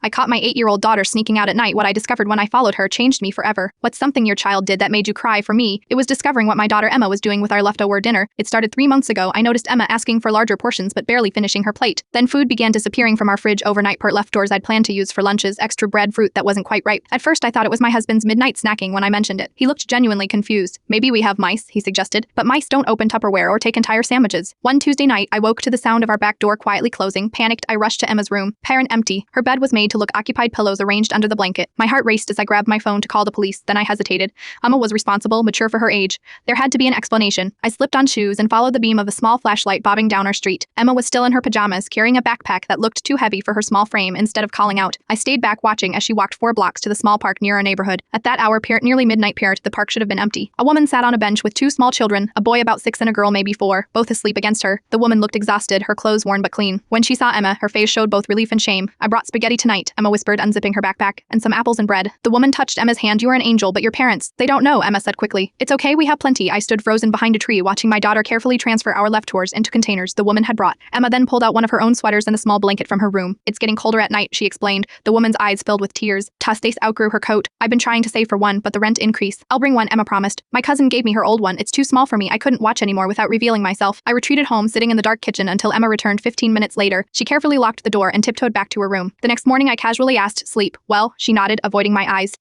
I caught my 8-year-old daughter sneaking out at night. What I discovered when I followed her changed me forever. What's something your child did that made you cry? For me, it was discovering what my daughter Emma was doing with our leftover dinner. It started 3 months ago. I noticed Emma asking for larger portions but barely finishing her plate. Then food began disappearing from our fridge overnight. Part leftovers I'd planned to use for lunches, extra bread, fruit that wasn't quite ripe. At first I thought it was my husband's midnight snacking when I mentioned it. He looked genuinely confused. Maybe we have mice, he suggested, but mice don't open Tupperware or take entire sandwiches. One Tuesday night, I woke to the sound of our back door quietly closing. Panicked, I rushed to Emma's room. Parent empty. Her bed was made to look occupied, pillows arranged under the blanket. My heart raced as I grabbed my phone to call the police. Then I hesitated. Emma was responsible, mature for her age. There had to be an explanation. I slipped on shoes and followed the beam of a small flashlight bobbing down our street. Emma was still in her pajamas, carrying a backpack that looked too heavy for her small frame. Instead of calling out, I stayed back watching as she walked 4 blocks to the small park near our neighborhood. At that hour, nearly midnight, the park should have been empty. A woman sat on a bench with 2 small children, a boy about 6 and a girl maybe 4, both asleep against her. The woman looked exhausted, her clothes worn but clean. When she saw Emma, her face showed both relief and shame. I brought spaghetti tonight, Emma whispered, unzipping her backpack, and some apples and bread. The woman touched Emma's hand. You are an angel, but your parents, they don't know, Emma said quickly. It's okay, we have plenty. I stood frozen behind a tree, watching my daughter carefully transfer our leftovers into containers the woman had brought. Emma then pulled out one of her own sweaters and a small blanket from her room. It's getting colder at night, she explained. The woman's eyes filled with tears. Stace outgrew her coat. I've been trying to save for one, but the rent increase. I'll bring one, Emma promised. My cousin gave me her old one. It's too small for me. I couldn't watch anymore without revealing myself. I retreated home, sitting in the dark kitchen until Emma returned 15 minutes later. She carefully locked the door and tiptoed back to her room. The next morning I casually asked, sleep well? She nodded, avoiding my eyes.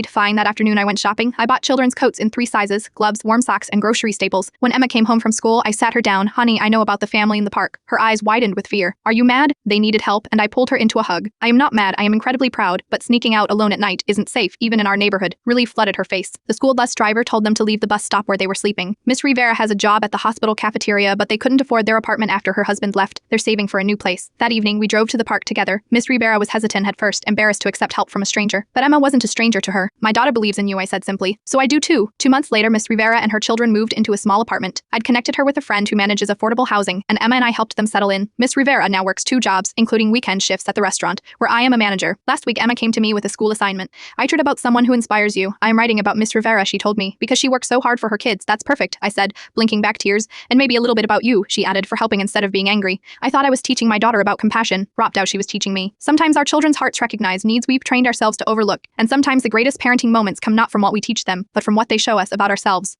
Fine. That afternoon I went shopping. I bought children's coats in 3 sizes, gloves, warm socks, and grocery staples. When Emma came home from school, I sat her down. Honey, I know about the family in the park. Her eyes widened with fear. Are you mad? They needed help, and I pulled her into a hug. I am not mad. I am incredibly proud, but sneaking out alone at night isn't safe, even in our neighborhood. Relief flooded her face. The school bus driver told them to leave the bus stop where they were sleeping. Miss Rivera has a job at the hospital cafeteria, but they couldn't afford their apartment after her husband left. They're saving for a new place. That evening, we drove to the park together. Miss Rivera was hesitant at first, embarrassed to accept help from a stranger. But Emma wasn't a stranger to her. My daughter believes in you, I said simply. So I do too. 2 months later, Miss Rivera and her children moved into a small apartment. I'd connected her with a friend who manages affordable housing, and Emma and I helped them settle in. Miss Rivera now works 2 jobs, including weekend shifts at the restaurant, where I am a manager. Last week, Emma came to me with a school assignment. I heard about someone who inspires you. I am writing about Miss Rivera, she told me, because she works so hard for her kids. That's perfect, I said, blinking back tears. And maybe a little bit about you, she added, for helping instead of being angry. I thought I was teaching my daughter about compassion. Dropped out she was teaching me. Sometimes our children's hearts recognize needs we've trained ourselves to overlook, and sometimes the greatest parenting moments come not from what we teach them, but from what they show us about ourselves.